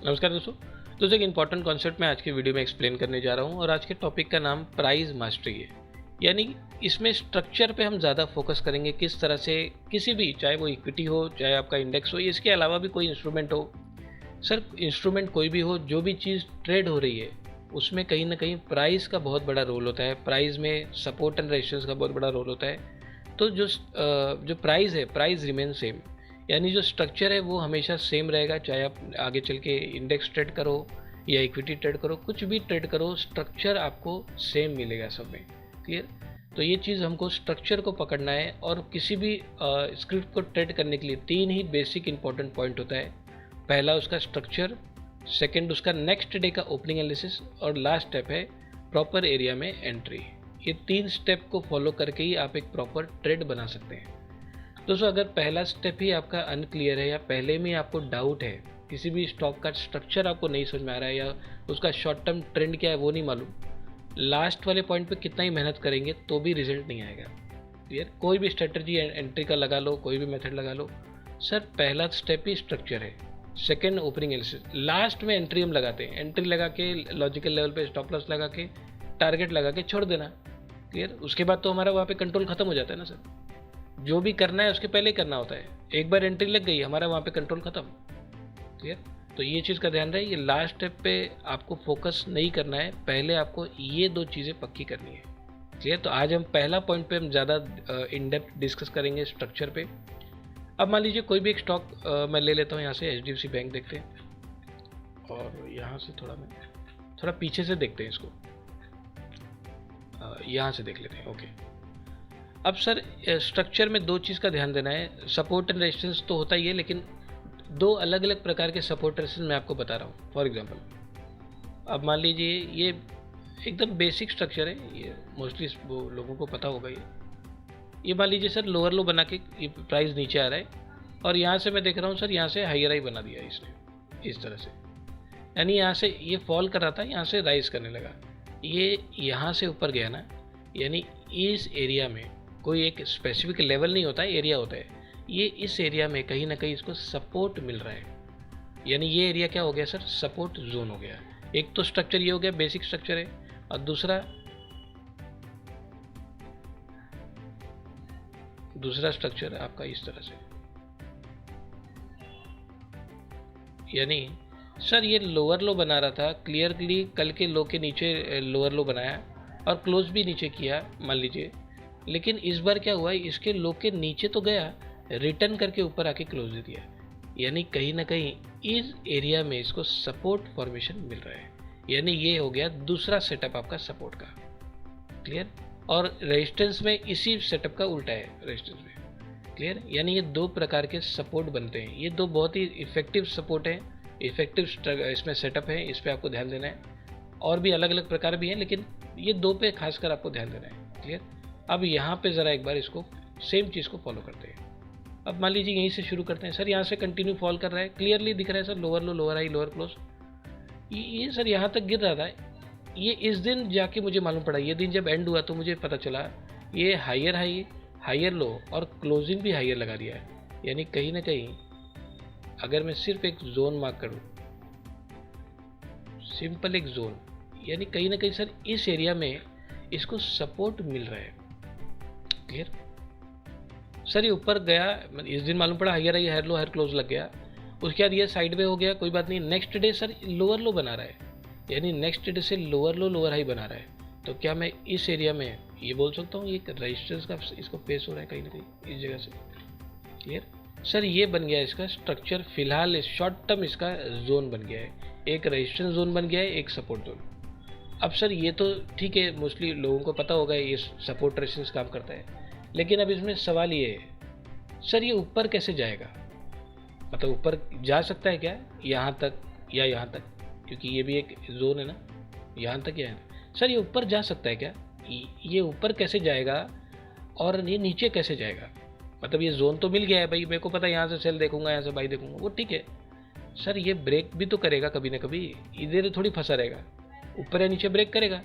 नमस्कार दोस्तों एक इंपॉर्टेंट कॉन्सेप्ट मैं आज की वीडियो में एक्सप्लेन करने जा रहा हूँ और आज के टॉपिक का नाम प्राइस मास्टरी है। यानी इसमें स्ट्रक्चर पे हम ज़्यादा फोकस करेंगे, किस तरह से किसी भी, चाहे वो इक्विटी हो चाहे आपका इंडेक्स हो, इसके अलावा भी कोई इंस्ट्रूमेंट हो। सर इंस्ट्रूमेंट कोई भी हो, जो भी चीज़ ट्रेड हो रही है उसमें कहीं ना कहीं प्राइस का बहुत बड़ा रोल होता है। प्राइस में सपोर्ट एंड रेजिस्टेंस का बहुत बड़ा रोल होता है। तो जो प्राइस है, प्राइस रिमेन सेम, यानी जो स्ट्रक्चर है वो हमेशा सेम रहेगा। चाहे आप आगे चल के इंडेक्स ट्रेड करो या इक्विटी ट्रेड करो, कुछ भी ट्रेड करो, स्ट्रक्चर आपको सेम मिलेगा सब में। क्लियर? तो ये चीज़ हमको स्ट्रक्चर को पकड़ना है और किसी भी स्क्रिप्ट को ट्रेड करने के लिए तीन ही बेसिक इंपॉर्टेंट पॉइंट होता है। पहला उसका स्ट्रक्चर, सेकंड उसका नेक्स्ट डे का ओपनिंग एनालिसिस और लास्ट स्टेप है प्रॉपर एरिया में एंट्री। ये तीन स्टेप को फॉलो करके ही आप एक प्रॉपर ट्रेड बना सकते हैं। दोस्तों अगर पहला स्टेप ही आपका अनक्लियर है या पहले में आपको डाउट है, किसी भी स्टॉक का स्ट्रक्चर आपको नहीं समझ में आ रहा है या उसका शॉर्ट टर्म ट्रेंड क्या है वो नहीं मालूम, लास्ट वाले पॉइंट पे कितना ही मेहनत करेंगे तो भी रिजल्ट नहीं आएगा। क्लियर? कोई भी स्ट्रेटजी एंट्री का लगा लो, कोई भी मेथड लगा लो, सर पहला स्टेप ही स्ट्रक्चर है, सेकेंड ओपनिंग एनालिसिस, लास्ट में एंट्री हम लगाते हैं। एंट्री लगा के लॉजिकल लेवल पे स्टॉप लॉस लगा के टारगेट लगा के छोड़ देना। क्लियर? उसके बाद तो हमारा वहाँ पे कंट्रोल खत्म हो जाता है ना सर। जो भी करना है उसके पहले करना होता है। एक बार एंट्री लग गई, हमारा वहाँ पे कंट्रोल खत्म। क्लियर? तो ये चीज़ का ध्यान रहे, ये लास्ट स्टेप पे आपको फोकस नहीं करना है, पहले आपको ये दो चीज़ें पक्की करनी है। क्लियर? तो आज हम पहला पॉइंट पे हम ज़्यादा इन डेप्थ डिस्कस करेंगे स्ट्रक्चर पे। अब मान लीजिए कोई भी एक स्टॉक मैं ले लेता हूँ, यहाँ से HDFC बैंक देखते हैं और यहाँ से थोड़ा पीछे से देखते हैं इसको, यहाँ से देख लेते हैं। ओके, अब सर स्ट्रक्चर में दो चीज़ का ध्यान देना है। सपोर्ट एंड रेजिस्टेंस तो होता ही है, लेकिन दो अलग अलग प्रकार के सपोर्ट रेजिस्टेंस मैं आपको बता रहा हूँ। फॉर एग्जांपल अब मान लीजिए ये एकदम बेसिक स्ट्रक्चर है, ये मोस्टली वो लोगों को पता होगा। ये मान लीजिए सर लोअर लो बना के ये प्राइस नीचे आ रहा है और यहाँ से मैं देख रहा हूँ सर यहाँ से हायर हाई बना दिया है इसने इस तरह से, यानी यहाँ से ये फॉल कर रहा था, यहाँ से राइज करने लगा, ये यहाँ से ऊपर गया ना, यानी इस एरिया में कोई एक स्पेसिफिक लेवल नहीं होता है, एरिया होता है। ये इस एरिया में कहीं ना कहीं इसको सपोर्ट मिल रहा है, यानी ये एरिया क्या हो गया सर, सपोर्ट जोन हो गया। एक तो स्ट्रक्चर ये हो गया, बेसिक स्ट्रक्चर है, और दूसरा स्ट्रक्चर है आपका इस तरह से, यानी सर ये लोअर लो बना रहा था, क्लियरली कल के लो के नीचे लोअर लो बनाया और क्लोज भी नीचे किया मान लीजिए, लेकिन इस बार क्या हुआ, इसके लो के नीचे तो गया, रिटर्न करके ऊपर आके क्लोज दे दिया, यानी कहीं ना कहीं इस एरिया में इसको सपोर्ट फॉर्मेशन मिल रहा है, यानी ये हो गया दूसरा सेटअप आपका सपोर्ट का। क्लियर? और रेजिस्टेंस में इसी सेटअप का उल्टा है, रेजिस्टेंस में। क्लियर? यानी ये दो प्रकार के सपोर्ट बनते हैं, ये दो बहुत ही इफेक्टिव सपोर्ट है, इफेक्टिव इसमें सेटअप है, इस पर आपको ध्यान देना है। और भी अलग अलग प्रकार भी हैं, लेकिन ये दो पे खासकर आपको ध्यान देना है। क्लियर? अब यहाँ पे ज़रा एक बार इसको सेम चीज़ को फॉलो करते हैं। अब मान लीजिए यहीं से शुरू करते हैं। सर यहाँ से कंटिन्यू फॉल कर रहा है, क्लियरली दिख रहा है सर, लोअर लो, लोअर हाई, लोअर क्लोज, ये सर यहाँ तक गिर रहा था। ये इस दिन जाके मुझे मालूम पड़ा, ये दिन जब एंड हुआ तो मुझे पता चला ये हायर हाई, हायर लो और क्लोजिंग भी हायर लगा दिया है। यानी कहीं ना कहीं अगर मैं सिर्फ एक जोन मार्क करूँ, सिंपल एक जोन, यानी कहीं ना कहीं सर इस एरिया में इसको सपोर्ट मिल रहा है। क्लियर? सर ये ऊपर गया, इस दिन मालूम पड़ा higher high, higher low, higher close लग गया, उसके बाद ये साइड में हो गया, कोई बात नहीं, नेक्स्ट डे सर लोअर लो बना रहा है, यानी नेक्स्ट डे से लोअर लो, लोअर हाई बना रहा है। तो क्या मैं इस एरिया में ये बोल सकता हूँ ये रेजिस्टेंस का इसको फेस हो रहा है कहीं ना कहीं इस जगह से। क्लियर? सर ये बन गया इसका स्ट्रक्चर, फिलहाल शॉर्ट टर्म इसका जोन बन गया है, एक रेजिस्टेंस जोन बन गया है, एक सपोर्ट जोन। अब सर ये तो ठीक है, मोस्टली लोगों को पता होगा ये सपोर्ट रेजिस्टेंस काम करता है, लेकिन अब इसमें सवाल ये है सर ये ऊपर कैसे जाएगा, मतलब ऊपर जा सकता है क्या यहाँ तक या यहाँ तक, क्योंकि ये भी एक जोन है ना, यहाँ तक या सर ये ऊपर जा सकता है क्या, ये ऊपर कैसे जाएगा और ये नीचे कैसे जाएगा, मतलब ये जोन तो मिल गया है भाई, मेरे को पता है यहाँ से सेल देखूंगा, यहाँ से बाई देखूंगा, वो ठीक है। सर ये ब्रेक भी तो करेगा कभी ना कभी, इधर थोड़ी फंसा रहेगा, ऊपर या नीचे ब्रेक करेगा,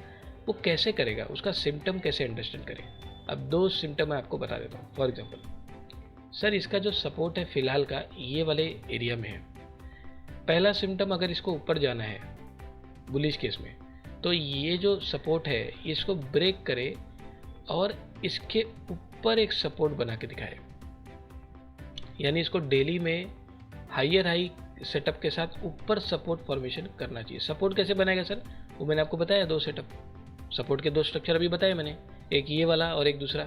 वो कैसे करेगा, उसका सिम्टम कैसे अंडरस्टैंड करेगा। अब दो सिम्टम मैं आपको बता देता हूँ। फॉर एग्जाम्पल सर इसका जो सपोर्ट है फिलहाल का ये वाले एरिया में है, पहला सिम्टम अगर इसको ऊपर जाना है बुलिश केस में, तो ये जो सपोर्ट है ये इसको ब्रेक करे और इसके ऊपर एक सपोर्ट बना के दिखाए। यानी इसको डेली में हाई सेटअप के साथ ऊपर सपोर्ट फॉर्मेशन करना चाहिए। सपोर्ट कैसे बनाएगा सर? वो मैंने आपको बताया, 2 सेटअप सपोर्ट के 2 स्ट्रक्चर अभी बताए मैंने, एक ये वाला और एक दूसरा।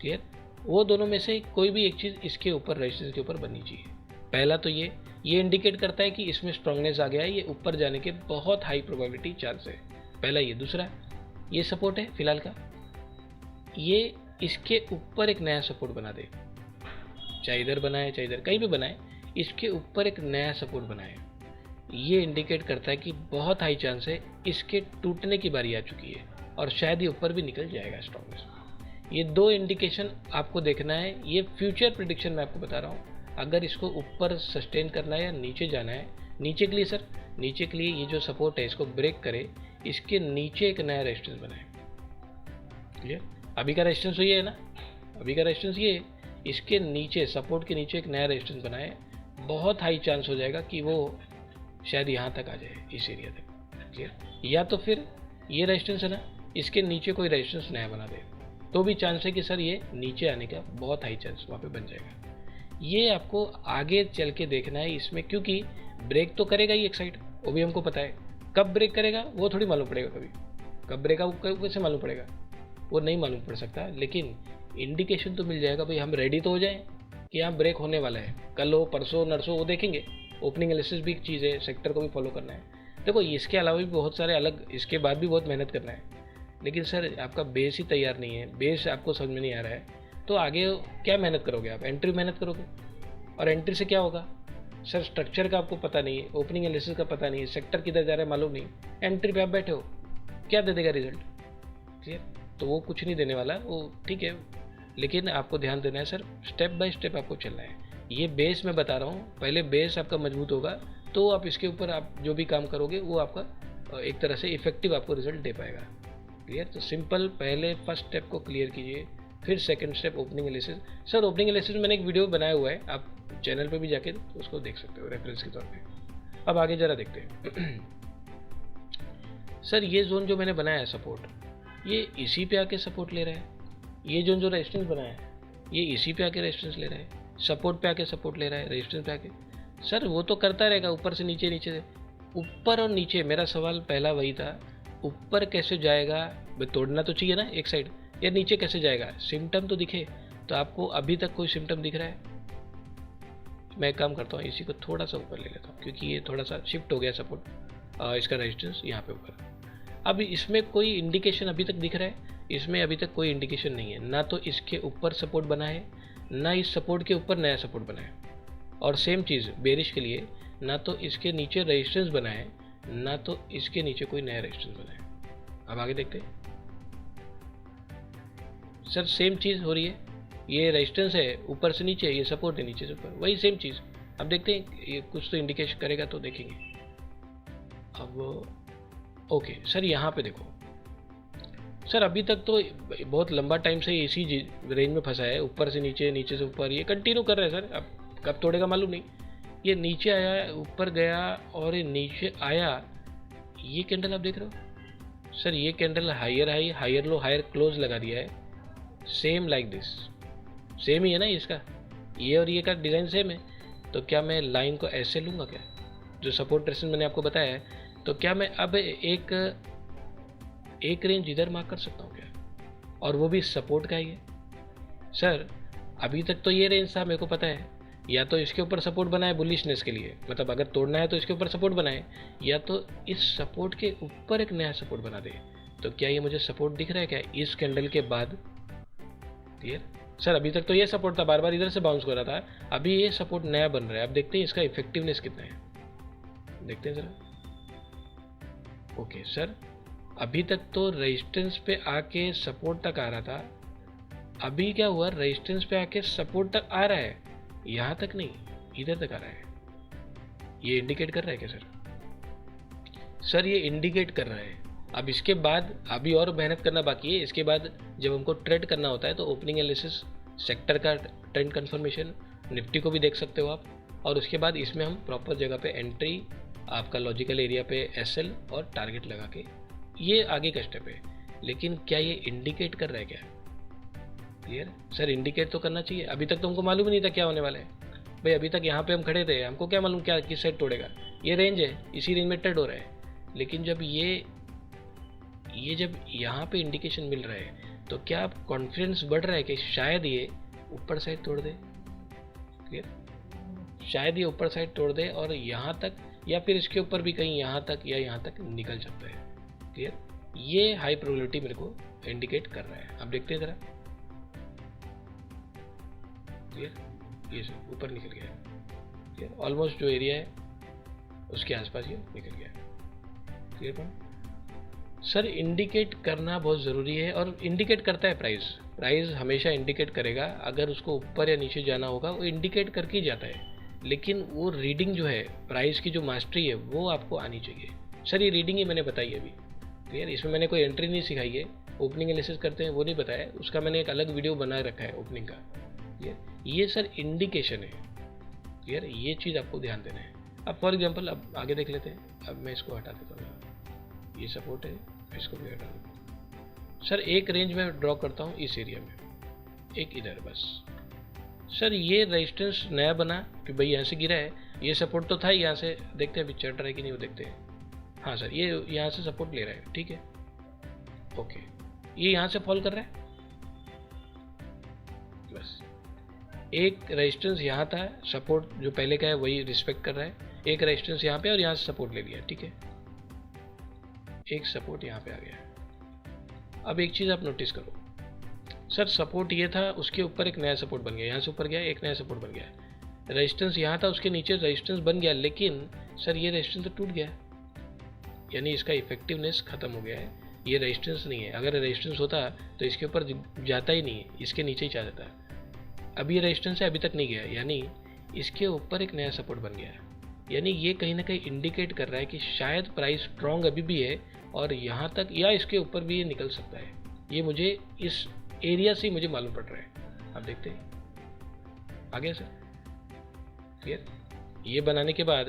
क्लियर? वो दोनों में से कोई भी एक चीज़ इसके ऊपर रेजिस्टेंस के ऊपर बननी चाहिए। पहला तो ये इंडिकेट करता है कि इसमें स्ट्रांगनेस आ गया है, ये ऊपर जाने के बहुत हाई प्रोबेबिलिटी चांस है। पहला ये। दूसरा ये सपोर्ट है फिलहाल का, ये इसके ऊपर एक नया सपोर्ट बना दे, चाहे इधर बनाए चाहे इधर कहीं भी बनाए, इसके ऊपर एक नया सपोर्ट बनाए। ये इंडिकेट करता है कि बहुत हाई चांस है इसके टूटने की बारी आ चुकी है और शायद ये ऊपर भी निकल जाएगा स्ट्रांगनेस। ये 2 इंडिकेशन आपको देखना है। ये फ्यूचर प्रिडिक्शन मैं आपको बता रहा हूँ। अगर इसको ऊपर सस्टेन करना है या नीचे जाना है, नीचे के लिए सर, नीचे के लिए ये जो सपोर्ट है इसको ब्रेक करे, इसके नीचे एक नया रेजिस्टेंस बनाए। क्लियर? अभी का रेजिस्टेंस तो ये है ना, अभी का रेजिस्टेंस ये है, इसके नीचे सपोर्ट के नीचे एक नया रेजिस्टेंस बनाए। बहुत हाई चांस हो जाएगा कि वो शायद यहाँ तक आ जाए, इस एरिया तक। क्लियर? या तो फिर ये रेजिस्टेंस है ना, इसके नीचे कोई रेजिस्टेंस नया बना दे, तो भी चांस है कि सर ये नीचे आने का बहुत हाई चांस वहाँ पे बन जाएगा। ये आपको आगे चल के देखना है इसमें, क्योंकि ब्रेक तो करेगा ही एक साइड, वो भी हमको पता है। कब ब्रेक करेगा वो थोड़ी मालूम पड़ेगा, कभी कब ब्रेक वो कैसे मालूम पड़ेगा, वो नहीं मालूम पड़ सकता। लेकिन इंडिकेशन तो मिल जाएगा भाई, हम रेडी तो हो जाएं कि यहाँ ब्रेक होने वाला है, कल हो परसों नरसों वो देखेंगे। ओपनिंग एनालिसिस भी एक चीज़ है, सेक्टर को भी फॉलो करना है। देखो इसके अलावा भी बहुत सारे अलग, इसके बाद भी बहुत मेहनत करना है। लेकिन सर आपका बेस ही तैयार नहीं है, बेस आपको समझ में नहीं आ रहा है, तो आगे क्या मेहनत करोगे आप? एंट्री मेहनत करोगे, और एंट्री से क्या होगा सर? स्ट्रक्चर का आपको पता नहीं है, ओपनिंग एनालिसिस का पता नहीं है, सेक्टर किधर जा रहा है मालूम नहीं, एंट्री पे आप बैठे हो, क्या दे देगा रिजल्ट? क्लियर? तो वो कुछ नहीं देने वाला वो, ठीक है। लेकिन आपको ध्यान देना है सर, स्टेप बाय स्टेप आपको चलना है। ये बेस मैं बता रहा हूँ, पहले बेस आपका मजबूत होगा तो आप इसके ऊपर आप जो भी काम करोगे वो आपका एक तरह से इफेक्टिव आपको रिजल्ट दे पाएगा। क्लियर? तो सिंपल, पहले फर्स्ट स्टेप को क्लियर कीजिए, फिर second step opening analysis. Sir opening analysis मैंने एक वीडियो बनाया हुआ है, आप चैनल पे भी जाके उसको देख सकते हो रेफरेंस के तौर पे। अब आगे जरा देखते हैं। सर ये जोन जो मैंने बनाया है सपोर्ट, ये इसी पे आके सपोर्ट ले रहा है। ये जोन जो रेजिस्टेंस बनाया है ये इसी पे आके रेजिस्टेंस ले रहा है, सपोर्ट पे आके सपोर्ट ले रहा है, रेजिस्टेंस पे आके। सर वो तो करता रहेगा ऊपर से नीचे, नीचे से ऊपर और नीचे। मेरा सवाल पहला वही था, ऊपर कैसे जाएगा? तोड़ना तो चाहिए ना एक साइड, या नीचे कैसे जाएगा? सिम्टम तो दिखे। तो आपको अभी तक कोई सिम्टम दिख रहा है? मैं एक काम करता हूँ, इसी को थोड़ा सा ऊपर ले लेता हूँ, क्योंकि ये थोड़ा सा शिफ्ट हो गया सपोर्ट, इसका रेजिस्टेंस यहाँ पे ऊपर। अब इसमें कोई इंडिकेशन अभी तक दिख रहा है? इसमें अभी तक कोई इंडिकेशन नहीं है, ना तो इसके ऊपर सपोर्ट बना है, ना इस सपोर्ट के ऊपर नया सपोर्ट बना है। और सेम चीज़ बेरिश के लिए, ना तो इसके नीचे रेजिस्टेंस बना है, ना तो इसके नीचे कोई नया रेजिस्टेंस बना है। अब आगे देखते हैं। सर सेम चीज़ हो रही है, ये रेजिस्टेंस है ऊपर से नीचे, ये सपोर्ट है नीचे से ऊपर, वही सेम चीज़। अब देखते हैं ये कुछ तो इंडिकेशन करेगा तो देखेंगे। अब ओके सर, यहाँ पे देखो सर, अभी तक तो बहुत लंबा टाइम से इसी रेंज में फंसा है, ऊपर से नीचे, नीचे से ऊपर, ये कंटिन्यू कर रहा है सर। अब कब तोड़ेगा मालूम नहीं। ये नीचे आया, ऊपर गया और ये नीचे आया। ये कैंडल आप देख रहे हो सर, ये candle higher high, higher low, higher close लगा दिया है, सेम लाइक दिस। सेम ही है ना इसका, ये और ये का डिज़ाइन सेम है। तो क्या मैं लाइन को ऐसे लूँगा क्या, जो सपोर्ट रेजिस्टेंस मैंने आपको बताया है? तो क्या मैं अब एक रेंज इधर मार्क कर सकता हूँ क्या, और वो भी सपोर्ट का ही है? सर अभी तक तो ये रेंज था, मेरे को पता है, या तो इसके ऊपर सपोर्ट बनाए बुलिशनेस के लिए, मतलब अगर तोड़ना है तो इसके ऊपर सपोर्ट बनाए, या तो इस सपोर्ट के ऊपर एक नया सपोर्ट बना दे। तो क्या ये मुझे सपोर्ट दिख रहा है क्या इस कैंडल के बाद? क्लियर? सर अभी तक तो ये सपोर्ट था, बार बार इधर से बाउंस कर रहा था, अभी ये सपोर्ट नया बन रहा है। अब देखते हैं इसका इफेक्टिवनेस कितना है, देखते हैं जरा। ओके सर, अभी तक तो रेजिस्टेंस पे आके सपोर्ट तक आ रहा था, अभी क्या हुआ, रेजिस्टेंस पे आके सपोर्ट तक आ रहा है, यहाँ तक नहीं, इधर तक आ रहा है। ये इंडिकेट कर रहा है क्या सर? सर ये इंडिकेट कर रहा है। अब इसके बाद अभी और मेहनत करना बाकी है। इसके बाद जब हमको ट्रेड करना होता है तो ओपनिंग एनालिसिस, सेक्टर का ट्रेंड कंफर्मेशन, निफ्टी को भी देख सकते हो आप, और उसके बाद इसमें हम प्रॉपर जगह पे एंट्री, आपका लॉजिकल एरिया पे SL और टारगेट लगा के, ये आगे का स्टेप है। लेकिन क्या ये इंडिकेट कर रहा है क्या? क्लियर सर, इंडिकेट तो करना चाहिए। अभी तक तो हमको मालूम ही नहीं था क्या होने वाला है भाई। अभी तक यहाँ पे हम खड़े थे, हमको क्या मालूम क्या किस साइड तोड़ेगा। ये रेंज है, इसी रेंज में ट्रेड हो रहा है। लेकिन जब जब यहाँ पे इंडिकेशन मिल रहा है तो क्या आप कॉन्फिडेंस बढ़ रहा है कि शायद ये ऊपर साइड तोड़ दे। क्लियर, शायद ये ऊपर साइड तोड़ दे और यहाँ तक, या फिर इसके ऊपर भी कहीं यहाँ तक या यहाँ तक निकल सकता है। क्लियर, ये हाई प्रोबेबिलिटी मेरे को इंडिकेट कर रहा है। अब देखते हैं जरा। क्लियर, ये ऊपर निकल गया है। क्लियर, ऑलमोस्ट जो एरिया है उसके आसपास ये निकल गया है। क्लियर पॉइंट सर, इंडिकेट करना बहुत ज़रूरी है और इंडिकेट करता है प्राइस हमेशा इंडिकेट करेगा। अगर उसको ऊपर या नीचे जाना होगा वो इंडिकेट करके ही जाता है। लेकिन वो रीडिंग जो है, प्राइस की जो मास्टरी है वो आपको आनी चाहिए। सर ये रीडिंग ही मैंने बताई अभी। क्लियर, इसमें मैंने कोई एंट्री नहीं सिखाई है। ओपनिंग एनालिसिस करते हैं वो नहीं बताया, उसका मैंने एक अलग वीडियो बना रखा है ओपनिंग का। क्लियर, ये सर इंडिकेशन है। क्लियर, ये चीज़ आपको ध्यान देना है। अब फॉर एग्जाम्पल अब आगे देख लेते हैं। अब मैं इसको हटा देता हूँ, ये सपोर्ट है, इसको भी हटा देता। सर एक रेंज में ड्रॉ करता हूँ इस एरिया में, एक इधर बस। सर ये रेजिस्टेंस नया बना कि भाई यहाँ से गिरा है, ये सपोर्ट तो था ही। यहाँ से देखते हैं अभी चढ़ रहा है कि नहीं, वो देखते हैं। हाँ सर, ये यहाँ से सपोर्ट ले रहा है, ठीक है, ओके। ये यहाँ से फॉल कर रहा है, बस एक रेजिस्टेंस यहाँ था, सपोर्ट जो पहले का है वही रिस्पेक्ट कर रहा है। एक रेजिस्टेंस यहाँ पे और यहाँ से सपोर्ट ले लिया, ठीक है, एक सपोर्ट यहाँ पे आ गया। अब एक चीज़ आप नोटिस करो सर, सपोर्ट ये था, उसके ऊपर एक नया सपोर्ट बन गया, यहाँ से ऊपर गया एक नया सपोर्ट बन गया। रेजिस्टेंस यहाँ था, उसके नीचे रेजिस्टेंस बन गया, लेकिन सर ये रेजिस्टेंस तो टूट गया, यानी इसका इफेक्टिवनेस खत्म हो गया है। ये रेजिस्टेंस नहीं है। अगर रेजिस्टेंस होता तो इसके ऊपर जाता ही नहीं है, इसके नीचे ही जा जाता है। अब ये रेजिस्टेंस है, अभी तक नहीं गया, यानी इसके ऊपर एक नया सपोर्ट बन गया है। यानी ये कहीं ना कहीं इंडिकेट कर रहा है कि शायद प्राइस स्ट्रॉन्ग अभी भी है और यहाँ तक या इसके ऊपर भी ये निकल सकता है। ये मुझे इस एरिया से मुझे मालूम पड़ रहा है। आप देखते हैं आ गया सर। क्लियर, ये बनाने के बाद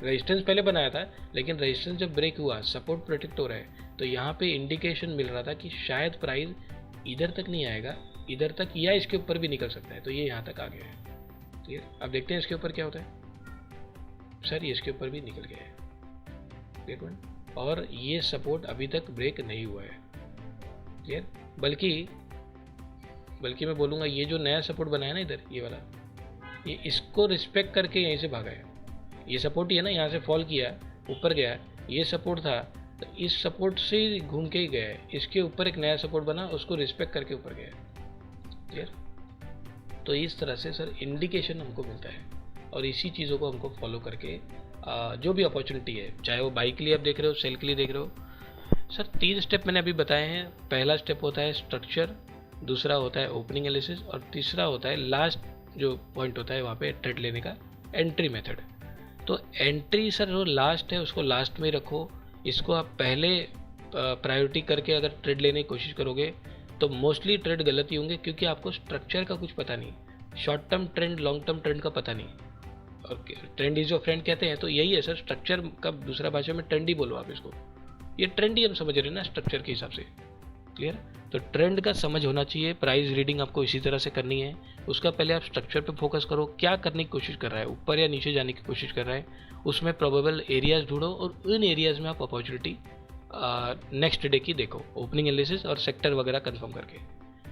रेजिस्टेंस पहले बनाया था, लेकिन रेजिस्टेंस जब ब्रेक हुआ, सपोर्ट प्रोटेक्ट हो रहा है, तो यहाँ पे इंडिकेशन मिल रहा था कि शायद प्राइस इधर तक नहीं आएगा, इधर तक या इसके ऊपर भी निकल सकता है। तो ये यहाँ तक आ गया है। क्लियर, अब देखते हैं इसके ऊपर क्या होता है। सर ये इसके ऊपर भी निकल गया है। क्लियर, और ये सपोर्ट अभी तक ब्रेक नहीं हुआ है। क्लियर, बल्कि मैं बोलूँगा ये जो नया सपोर्ट बनाया ना इधर, ये वाला, ये इसको रिस्पेक्ट करके यहीं से भागा है। ये सपोर्ट ही है ना, यहाँ से फॉल किया, ऊपर गया, ये सपोर्ट था, तो इस सपोर्ट से ही घूम के ही गया है। इसके ऊपर एक नया सपोर्ट बना, उसको रिस्पेक्ट करके ऊपर गया। क्लियर, तो इस तरह से सर इंडिकेशन हमको मिलता है और इसी चीज़ों को हमको फॉलो करके जो भी अपॉर्चुनिटी है, चाहे वो बाई के लिए आप देख रहे हो, सेल के लिए देख रहे हो। सर 3 स्टेप मैंने अभी बताए हैं। पहला स्टेप होता है स्ट्रक्चर, दूसरा होता है ओपनिंग एनालिसिस और तीसरा होता है लास्ट जो पॉइंट होता है वहाँ पे ट्रेड लेने का, एंट्री मेथड। तो एंट्री सर जो लास्ट है उसको लास्ट में रखो। इसको आप पहले प्रायोरिटी करके अगर ट्रेड लेने की कोशिश करोगे तो मोस्टली ट्रेड गलत ही होंगे, क्योंकि आपको स्ट्रक्चर का कुछ पता नहीं, short term trend long term trend का पता नहीं। और ट्रेंड इज योर फ्रेंड कहते हैं, तो यही है सर स्ट्रक्चर का दूसरा भाषा में ट्रेंड ही बोलो आप इसको। ये ट्रेंड ही हम समझ रहे हैं ना स्ट्रक्चर के हिसाब से। क्लियर, तो ट्रेंड का समझ होना चाहिए। प्राइस रीडिंग आपको इसी तरह से करनी है। उसका पहले आप स्ट्रक्चर पे फोकस करो, क्या करने की कोशिश कर रहा है, ऊपर या नीचे जाने की कोशिश कर रहा है, उसमें प्रोबेबल एरियाज ढूंढो और उन एरियाज में आप अपॉर्चुनिटी नेक्स्ट डे की देखो, ओपनिंग एनालिसिस और सेक्टर वगैरह कंफर्म करके।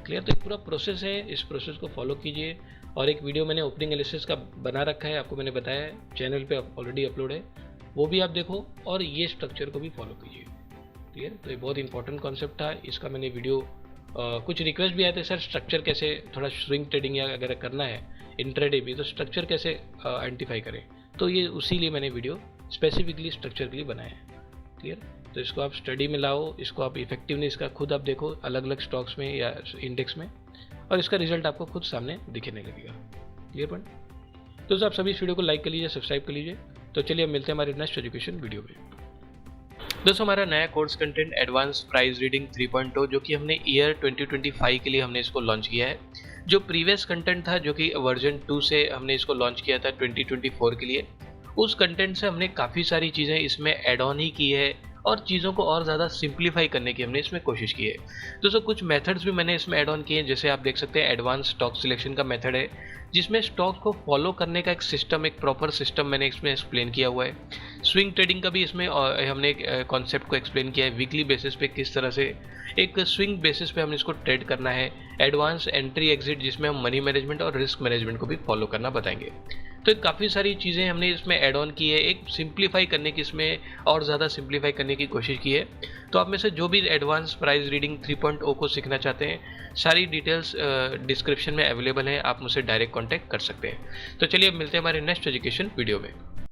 क्लियर, तो एक पूरा प्रोसेस है, इस प्रोसेस को फॉलो कीजिए। और एक वीडियो मैंने ओपनिंग एनालिसिस का बना रखा है, आपको मैंने बताया है, चैनल पे ऑलरेडी अपलोड है, वो भी आप देखो और ये स्ट्रक्चर को भी फॉलो कीजिए। क्लियर, तो ये बहुत इंपॉर्टेंट कॉन्सेप्ट था, इसका मैंने वीडियो कुछ रिक्वेस्ट भी आए थे सर स्ट्रक्चर कैसे, थोड़ा स्विंग ट्रेडिंग या अगर करना है इंट्राडे भी, तो स्ट्रक्चर कैसे आइडेंटिफाई करें, तो ये उसी लिए मैंने वीडियो स्पेसिफिकली स्ट्रक्चर के लिए बनाया है। क्लियर, तो इसको आप स्टडी में लाओ, इसको आप इफेक्टिवनेस का खुद आप देखो अलग अलग स्टॉक्स में या इंडेक्स में, और इसका रिजल्ट आपको खुद सामने दिखने लगेगा। Clear point. तो आप सभी इस वीडियो को लाइक कर लीजिए, सब्सक्राइब कर लीजिए। तो चलिए अब मिलते हैं हमारे नेक्स्ट एजुकेशन वीडियो में। दोस्तों हमारा नया course content advance price reading 3.0 जो कि हमने ईयर 2025 के लिए हमने इसको लॉन्च किया है। जो प्रीवियस कंटेंट था जो कि वर्जन 2 से हमने इसको लॉन्च किया था 2024 के लिए, उस कंटेंट से हमने काफ़ी सारी चीज़ें इसमें ऐड ऑन ही की है और चीज़ों को और ज़्यादा सिंप्लीफाई करने की हमने इसमें कोशिश की है। दोस्तों कुछ मेथड्स भी मैंने इसमें ऐड ऑन किए हैं, जैसे आप देख सकते हैं एडवांस स्टॉक सिलेक्शन का मेथड है, जिसमें स्टॉक को फॉलो करने का एक सिस्टम, एक प्रॉपर सिस्टम मैंने इसमें एक्सप्लेन किया हुआ है। स्विंग ट्रेडिंग का भी इसमें हमने एक कॉन्सेप्ट को एक्सप्लेन किया है, वीकली बेसिस पे किस तरह से एक स्विंग बेसिस पे हमने इसको ट्रेड करना है। एडवांस एंट्री एग्जिट जिसमें हम मनी मैनेजमेंट और रिस्क मैनेजमेंट को भी फॉलो करना बताएंगे। तो काफ़ी सारी चीज़ें हमने इसमें ऐड ऑन की है, एक सिंप्लीफाई करने की, इसमें और ज़्यादा सिंप्लीफाई करने की कोशिश की है। तो आप में से जो भी एडवांस प्राइस रीडिंग 3.0 को सीखना चाहते हैं, सारी डिटेल्स डिस्क्रिप्शन में अवेलेबल हैं, आप मुझसे डायरेक्ट कॉन्टैक्ट कर सकते हैं। तो चलिए अब मिलते हैं हमारे नेक्स्ट एजुकेशन वीडियो में।